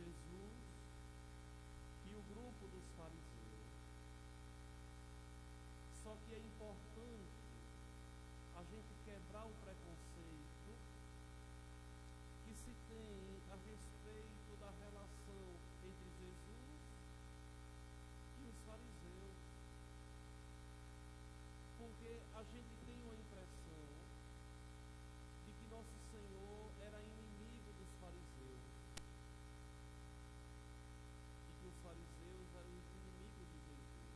Jesus e o grupo dos fariseus. Só que é importante a gente quebrar o preconceito que se tem a respeito da relação entre Jesus e os fariseus. Porque a gente tem uma impressão de que nosso Senhor era inimigo dos fariseus e que os fariseus eram os inimigos de Jesus.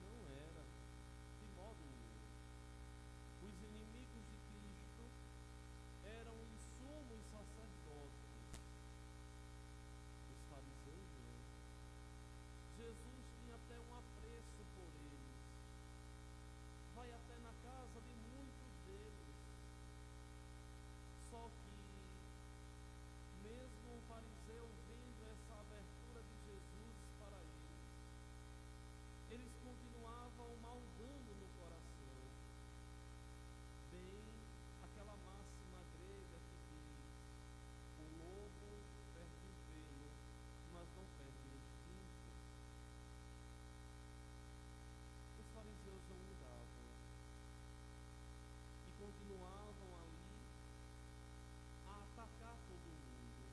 Não era, de modo nenhum. Os inimigos de Cristo eram os sumos sacerdotes, os fariseus não. Jesus tinha até um apreço por eles, vai até na casa de muitos deles. Só que, mesmo o fariseu vendo essa abertura de Jesus para eles continuavam maldando no coração. Bem, aquela máxima grega que diz: o lobo perde o pelo, mas não perde o instinto. Os fariseus não mudavam e continuavam ali a atacar todo mundo,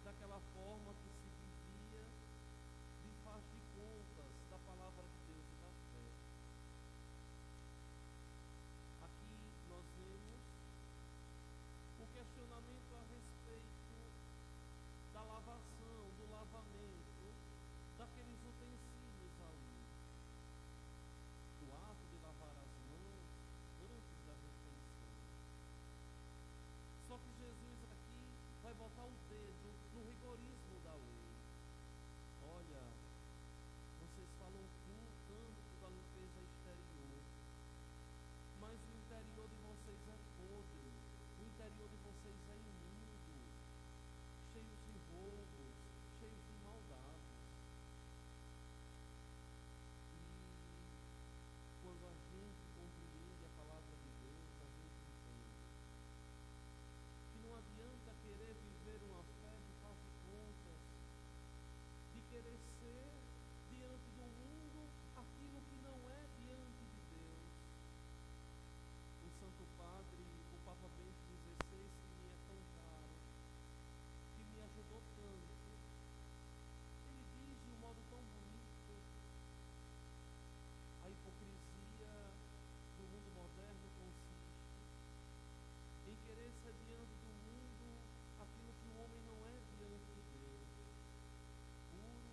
daquela forma que se vivia de faz de contas da palavra de Deus e da fé. Aqui nós vemos o questionamento a respeito da lavação, do lavamento daqueles utensílios ali, do ato de lavar as mãos antes da refeição. Só que Jesus aqui vai botar o dedo no rigorismo da lei. Olha, vocês falam tanto da limpeza exterior, mas o interior de vocês é podre, o interior de vocês é imundo, cheios de roubos, cheios de maldades. E quando a gente compreende a palavra de Deus, a gente entende que não adianta querer viver uma fé de faz de contas, de querer ser diante do mundo aquilo que não é diante de Deus. O Santo Padre, o Papa Bento XVI, que me é tão caro, que me ajudou tanto, ele diz de um modo tão bonito: a hipocrisia do mundo moderno consiste em querer ser diante do mundo aquilo que o homem não é diante de Deus, puro,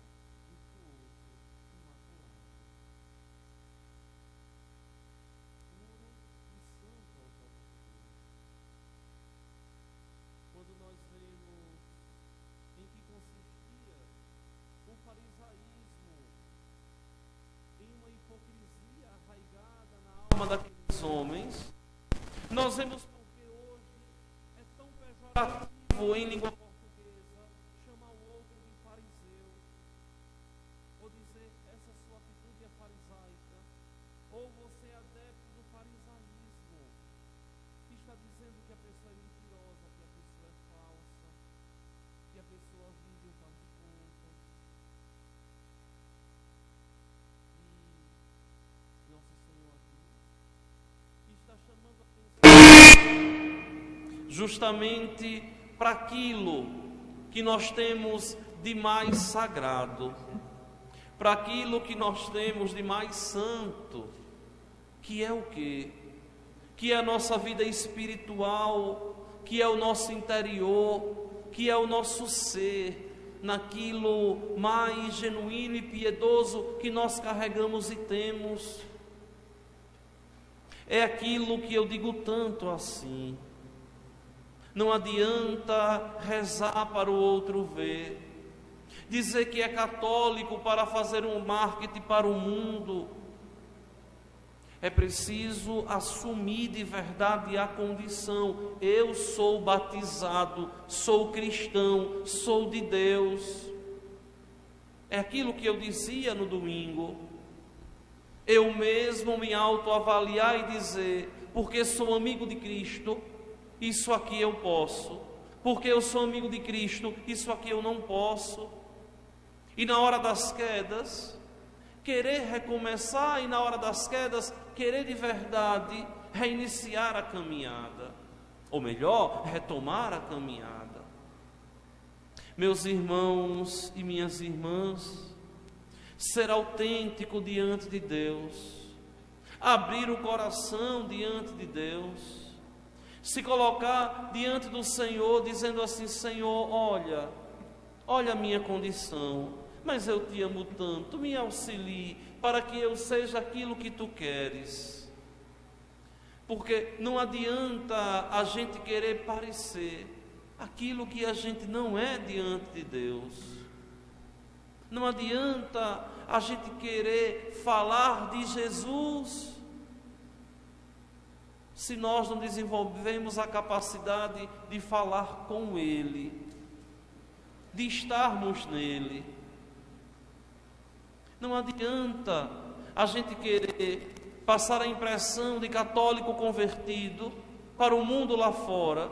virtuoso, imaculado, puro e santo aos olhos de Deus. Quando nós vemos em que consistia o farisaísmo, em uma hipocrisia arraigada na alma daqueles homens, nós vemos porque hoje é tão pejorativo em língua portuguesa chamar o outro de fariseu, ou dizer essa sua atitude é farisaica, ou você é adepto do farisaísmo, que está dizendo que a pessoa é mentirosa, que a pessoa é falsa, que a pessoa vive um faz de contas. E Nosso Senhor aqui está chamando a atenção justamente para aquilo que nós temos de mais sagrado, para aquilo que nós temos de mais santo, que é o quê? Que é a nossa vida espiritual, que é o nosso interior, que é o nosso ser, naquilo mais genuíno e piedoso que nós carregamos e temos. É aquilo que eu digo tanto assim: não adianta rezar para o outro ver, dizer que é católico para fazer um marketing para o mundo. É preciso assumir de verdade a condição: eu sou batizado, sou cristão, sou de Deus. É aquilo que eu dizia no domingo. Eu mesmo me autoavaliar e dizer: porque sou amigo de Cristo, isso aqui eu posso. porque eu sou amigo de Cristo, isso aqui eu não posso. E na hora das quedas, querer recomeçar, e na hora das quedas, querer de verdade reiniciar a caminhada, ou melhor, retomar a caminhada. Meus irmãos e minhas irmãs, ser autêntico diante de Deus, abrir o coração diante de Deus, se colocar diante do Senhor, dizendo assim: Senhor, olha a minha condição, mas eu te amo tanto, me auxilie para que eu seja aquilo que tu queres. Porque não adianta a gente querer parecer aquilo que a gente não é diante de Deus. Não adianta a gente querer falar de Jesus se nós não desenvolvemos a capacidade de falar com Ele, de estarmos nele. Não adianta a gente querer passar a impressão de católico convertido para o mundo lá fora,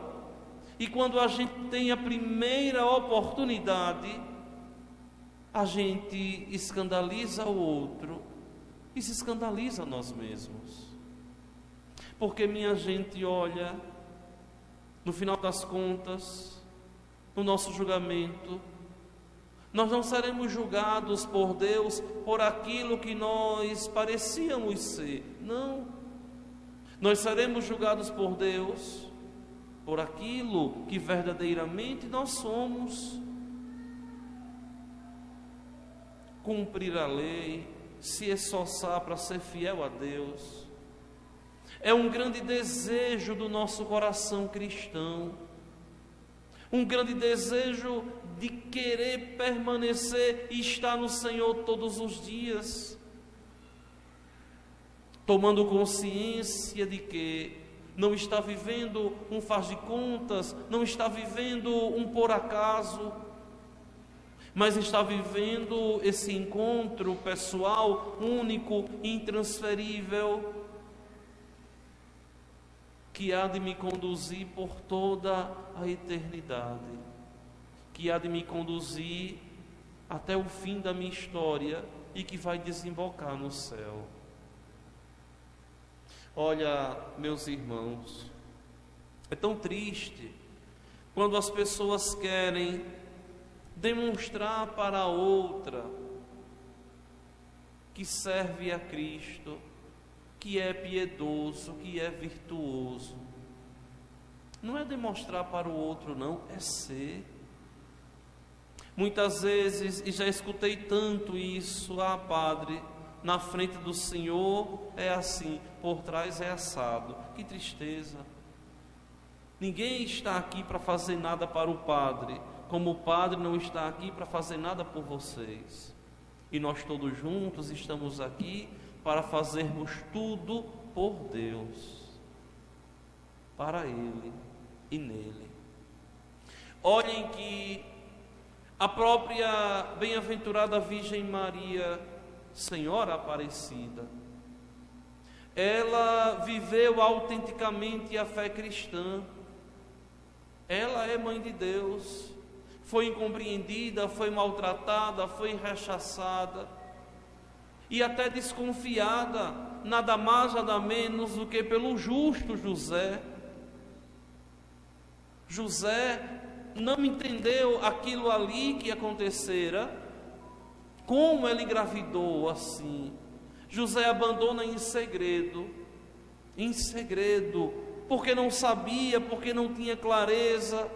e quando a gente tem a primeira oportunidade, a gente escandaliza o outro e se escandaliza nós mesmos. Porque, minha gente, olha, no final das contas, no nosso julgamento, nós não seremos julgados por Deus por aquilo que nós parecíamos ser. Não. Nós seremos julgados por Deus por aquilo que verdadeiramente nós somos. Cumprir a lei, se esforçar para ser fiel a Deus, é um grande desejo do nosso coração cristão, um grande desejo de querer permanecer e estar no Senhor todos os dias, tomando consciência de que não está vivendo um faz de contas, não está vivendo um por acaso, mas está vivendo esse encontro pessoal, único, intransferível, que há de me conduzir por toda a eternidade, que há de me conduzir até o fim da minha história e que vai desembocar no céu. Olha, meus irmãos, é tão triste quando as pessoas querem demonstrar para a outra que serve a Cristo, que é piedoso, que é virtuoso. Não é demonstrar para o outro, não, é ser. Muitas vezes, e já escutei tanto isso: padre, na frente do Senhor é assim, por trás é assado. Que tristeza. Ninguém está aqui para fazer nada para o padre, como o padre não está aqui para fazer nada por vocês. E nós todos juntos estamos aqui para fazermos tudo por Deus, para Ele e nele. Olhem que a própria bem-aventurada Virgem Maria, Senhora Aparecida, ela viveu autenticamente a fé cristã. Ela é mãe de Deus, foi incompreendida, foi maltratada, foi rechaçada e até desconfiada, nada mais, nada menos do que pelo justo José. José não entendeu aquilo ali que acontecera, como ela engravidou assim. José abandona em segredo, porque não sabia, porque não tinha clareza,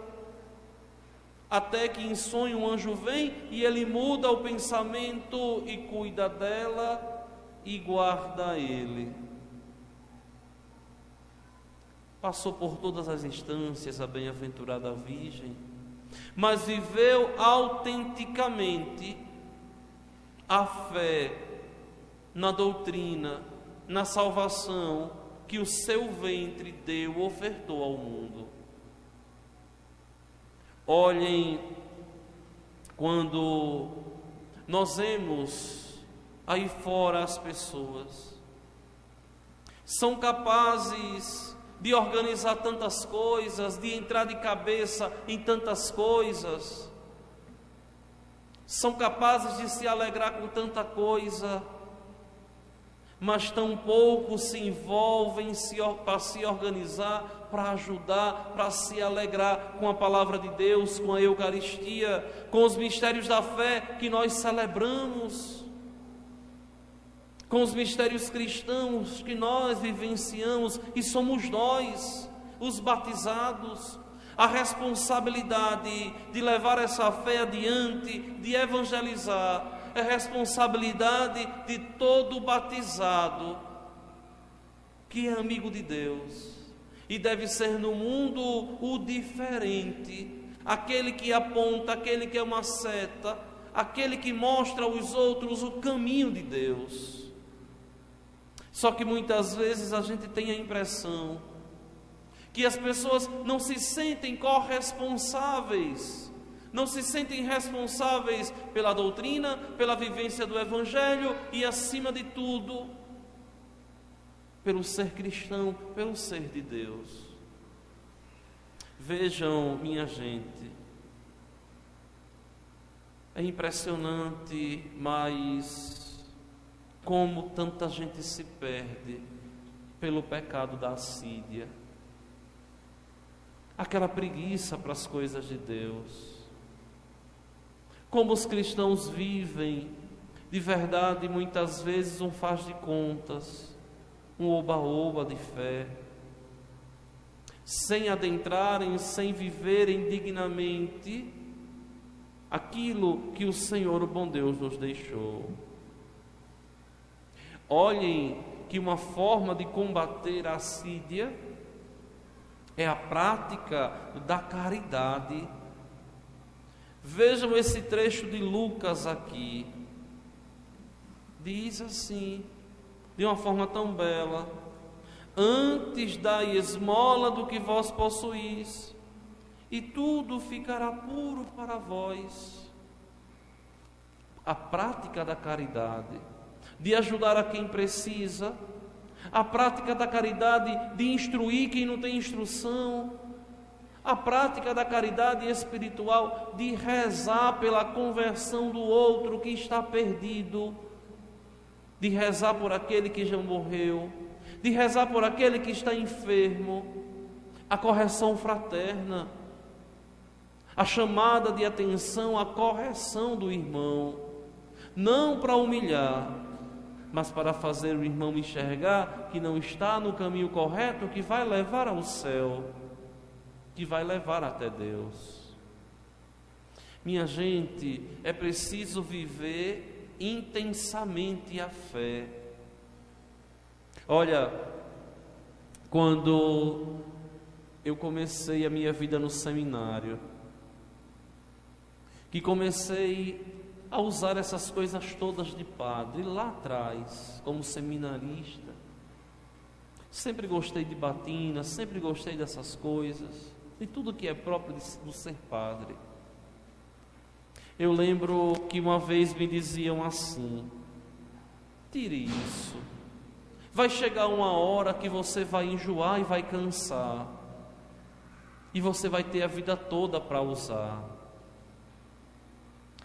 até que em sonho um anjo vem e ele muda o pensamento e cuida dela e guarda ele. Passou por todas as instâncias a bem-aventurada Virgem, mas viveu autenticamente a fé na doutrina, na salvação que o seu ventre deu, ofertou ao mundo. Olhem, quando nós vemos aí fora as pessoas, são capazes de organizar tantas coisas, de entrar de cabeça em tantas coisas. São capazes de se alegrar com tanta coisa, mas tão pouco se envolvem para se organizar, para ajudar, para se alegrar com a palavra de Deus, com a Eucaristia, com os mistérios da fé que nós celebramos, com os mistérios cristãos que nós vivenciamos, e somos nós, os batizados, a responsabilidade de levar essa fé adiante, de evangelizar, é responsabilidade de todo batizado que é amigo de Deus e deve ser no mundo o diferente, aquele que aponta, aquele que é uma seta, aquele que mostra aos outros o caminho de Deus. Só que muitas vezes a gente tem a impressão que as pessoas não se sentem corresponsáveis, não se sentem responsáveis pela doutrina, pela vivência do Evangelho e, acima de tudo, pelo ser cristão, pelo ser de Deus. Vejam, minha gente, é impressionante, mas como tanta gente se perde pelo pecado da assídia, aquela preguiça para as coisas de Deus. Como os cristãos vivem de verdade muitas vezes um faz de contas, um oba-oba de fé, sem adentrarem, sem viverem dignamente aquilo que o Senhor, o bom Deus, nos deixou. Olhem que uma forma de combater a assídia é a prática da caridade. Vejam esse trecho de Lucas aqui. Diz assim, de uma forma tão bela: antes dai esmola do que vós possuís, e tudo ficará puro para vós. A prática da caridade, de ajudar a quem precisa, a prática da caridade de instruir quem não tem instrução, a prática da caridade espiritual de rezar pela conversão do outro que está perdido, de rezar por aquele que já morreu, de rezar por aquele que está enfermo, a correção fraterna, a chamada de atenção, a correção do irmão, não para humilhar, mas para fazer o irmão enxergar que não está no caminho correto, que vai levar ao céu, que vai levar até Deus. Minha gente, é preciso viver intensamente a fé. Olha, quando eu comecei a minha vida no seminário, que comecei a usar essas coisas todas de padre, lá atrás, como seminarista, sempre gostei de batina, sempre gostei dessas coisas, de tudo que é próprio do ser padre. Eu lembro que uma vez me diziam assim: tire isso, vai chegar uma hora que você vai enjoar e vai cansar, e você vai ter a vida toda para usar.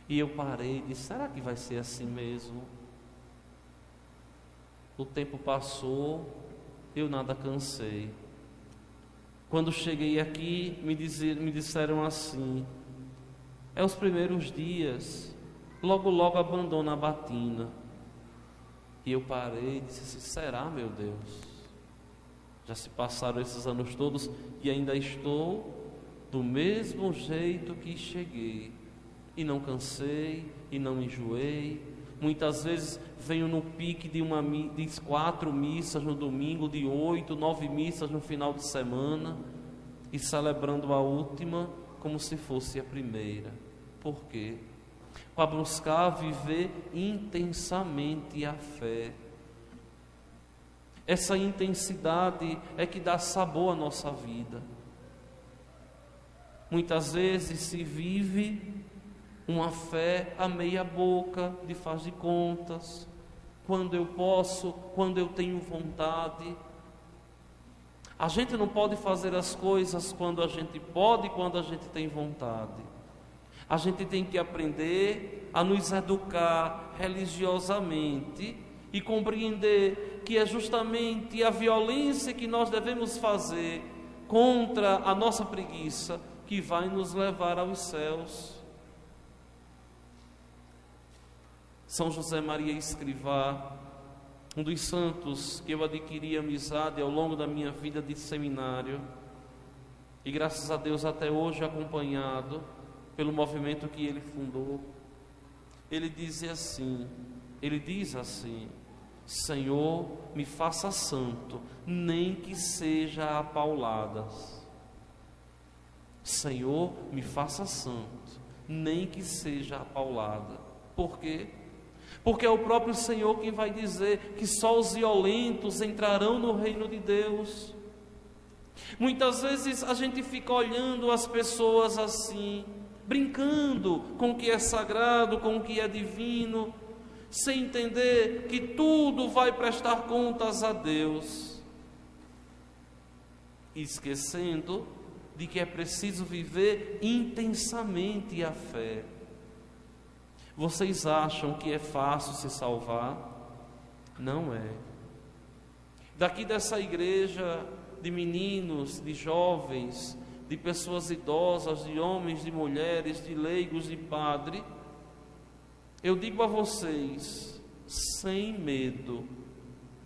E eu parei e disse: será que vai ser assim mesmo? O tempo passou, eu nada cansei. Quando cheguei aqui, me disseram assim: é os primeiros dias, logo logo abandona a batina. E eu parei e disse assim: será, meu Deus? Já se passaram esses anos todos e ainda estou do mesmo jeito que cheguei. E não cansei, e não enjoei. Muitas vezes venho no pique de 4 missas no domingo, de 8, 9 missas no final de semana, e celebrando a última como se fosse a primeira. Por quê? Para buscar viver intensamente a fé. Essa intensidade é que dá sabor à nossa vida. Muitas vezes se vive uma fé a meia boca, de faz de contas, quando eu posso, quando eu tenho vontade. A gente não pode fazer as coisas quando a gente pode, quando a gente tem vontade. A gente tem que aprender a nos educar religiosamente e compreender que é justamente a violência que nós devemos fazer contra a nossa preguiça que vai nos levar aos céus. São José Maria Escrivá, um dos santos que eu adquiri amizade ao longo da minha vida de seminário, e graças a Deus até hoje acompanhado pelo movimento que ele fundou. Ele diz assim: Senhor, me faça santo, nem que seja a pauladas. Senhor, me faça santo, nem que seja a paulada. Por quê? Porque é o próprio Senhor quem vai dizer que só os violentos entrarão no reino de Deus. Muitas vezes a gente fica olhando as pessoas assim, brincando com o que é sagrado, com o que é divino, sem entender que tudo vai prestar contas a Deus, esquecendo de que é preciso viver intensamente a fé. Vocês acham que é fácil se salvar? Não é. Daqui dessa igreja de meninos, de jovens, de pessoas idosas, de homens, de mulheres, de leigos, de padre, eu digo a vocês, sem medo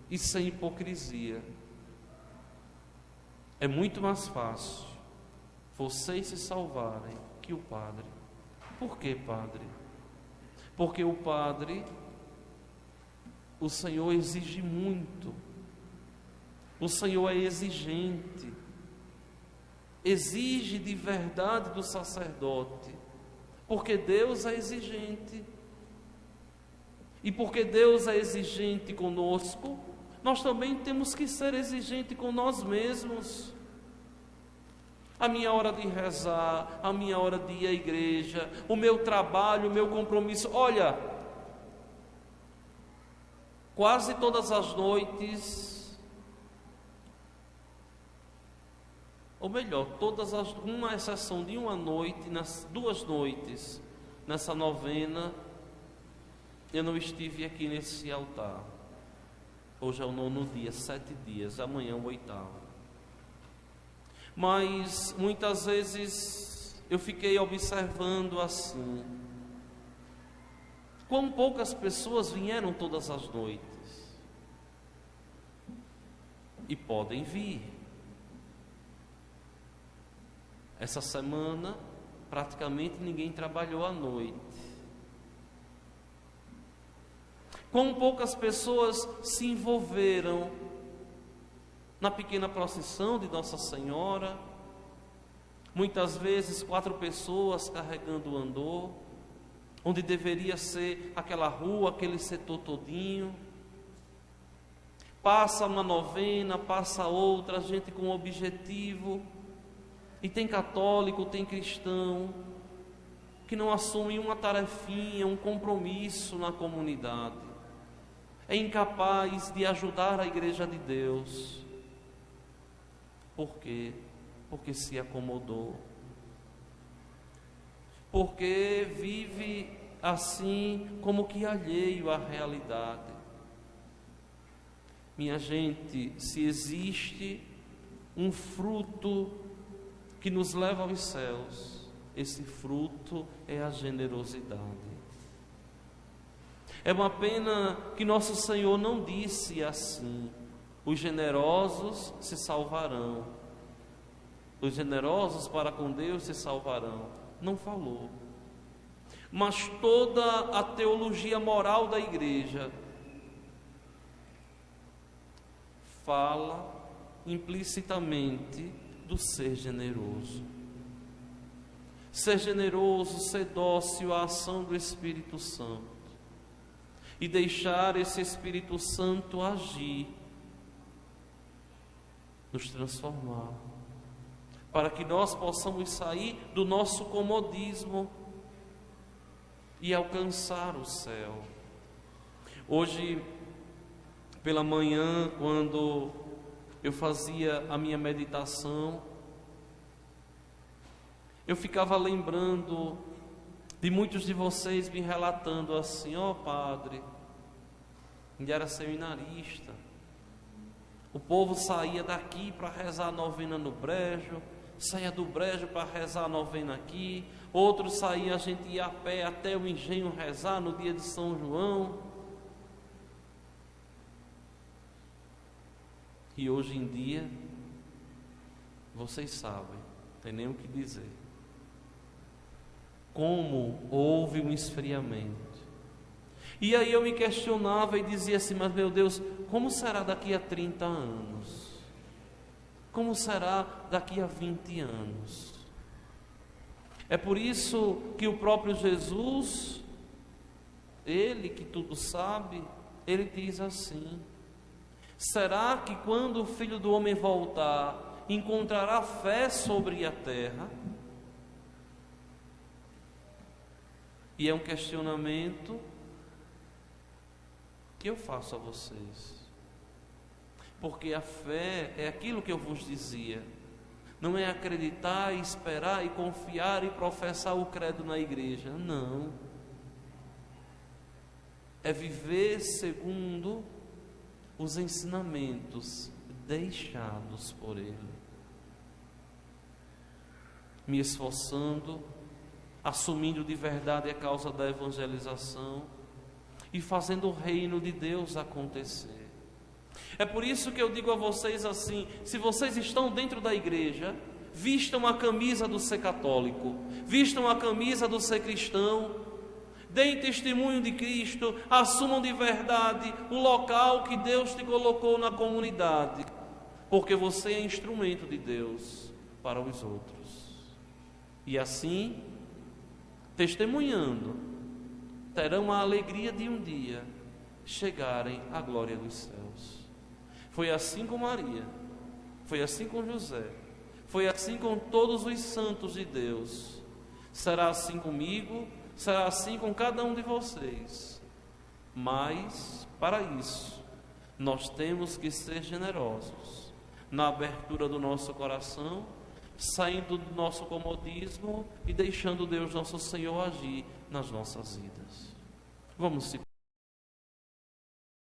e sem hipocrisia, é muito mais fácil vocês se salvarem que o padre. Por que, padre? Porque o padre, o Senhor exige muito, o Senhor é exigente, exige de verdade do sacerdote, porque Deus é exigente. E porque Deus é exigente conosco, nós também temos que ser exigentes com nós mesmos. A minha hora de rezar, a minha hora de ir à igreja, o meu trabalho, o meu compromisso. Olha, quase todas as noites, ou melhor, uma exceção de uma noite, nas 2 noites, nessa novena, eu não estive aqui nesse altar. Hoje é o 9º dia, 7 dias, amanhã é o 8º. Mas muitas vezes eu fiquei observando assim, quão poucas pessoas vieram todas as noites. E podem vir. Essa semana praticamente ninguém trabalhou à noite. Quão poucas pessoas se envolveram na pequena procissão de Nossa Senhora, muitas vezes 4 pessoas carregando o andor, onde deveria ser aquela rua, aquele setor todinho. Passa uma novena, passa outra, gente com objetivo, e tem católico, tem cristão, que não assume uma tarefinha, um compromisso na comunidade, é incapaz de ajudar a Igreja de Deus. Por quê? Porque se acomodou. Porque vive assim como que alheio à realidade. Minha gente, se existe um fruto que nos leva aos céus, esse fruto é a generosidade. É uma pena que nosso Senhor não disse assim: os generosos se salvarão, os generosos para com Deus se salvarão. Não falou. Mas toda a teologia moral da igreja fala implicitamente do ser generoso. Ser generoso, ser dócil à ação do Espírito Santo e deixar esse Espírito Santo agir, nos transformar, para que nós possamos sair do nosso comodismo e alcançar o céu. Hoje, pela manhã, quando eu fazia a minha meditação, eu ficava lembrando de muitos de vocês me relatando assim: ó padre, ele era seminarista, o povo saía daqui para rezar a novena no brejo, saía do brejo para rezar a novena aqui, outros saíam, a gente ia a pé até o engenho rezar no dia de São João. E hoje em dia, vocês sabem, não tem nem o que dizer, como houve um esfriamento. E aí eu me questionava e dizia assim: mas meu Deus, como será daqui a 30 anos? Como será daqui a 20 anos? É por isso que o próprio Jesus, Ele que tudo sabe, Ele diz assim: será que quando o Filho do Homem voltar, encontrará fé sobre a terra? E é um questionamento que eu faço a vocês, porque a fé é aquilo que eu vos dizia, não é acreditar, esperar e confiar e professar o credo na igreja, não, é viver segundo os ensinamentos deixados por Ele, me esforçando, assumindo de verdade a causa da evangelização e fazendo o reino de Deus acontecer. É por isso que eu digo a vocês assim: se vocês estão dentro da igreja, vistam a camisa do ser católico, vistam a camisa do ser cristão, deem testemunho de Cristo, assumam de verdade o local que Deus te colocou na comunidade, porque você é instrumento de Deus para os outros. E assim, testemunhando, terão a alegria de um dia chegarem à glória dos céus. Foi assim com Maria, foi assim com José, foi assim com todos os santos de Deus. Será assim comigo, será assim com cada um de vocês. Mas, para isso, nós temos que ser generosos na abertura do nosso coração, saindo do nosso comodismo e deixando Deus nosso Senhor agir nas nossas vidas. Vamos se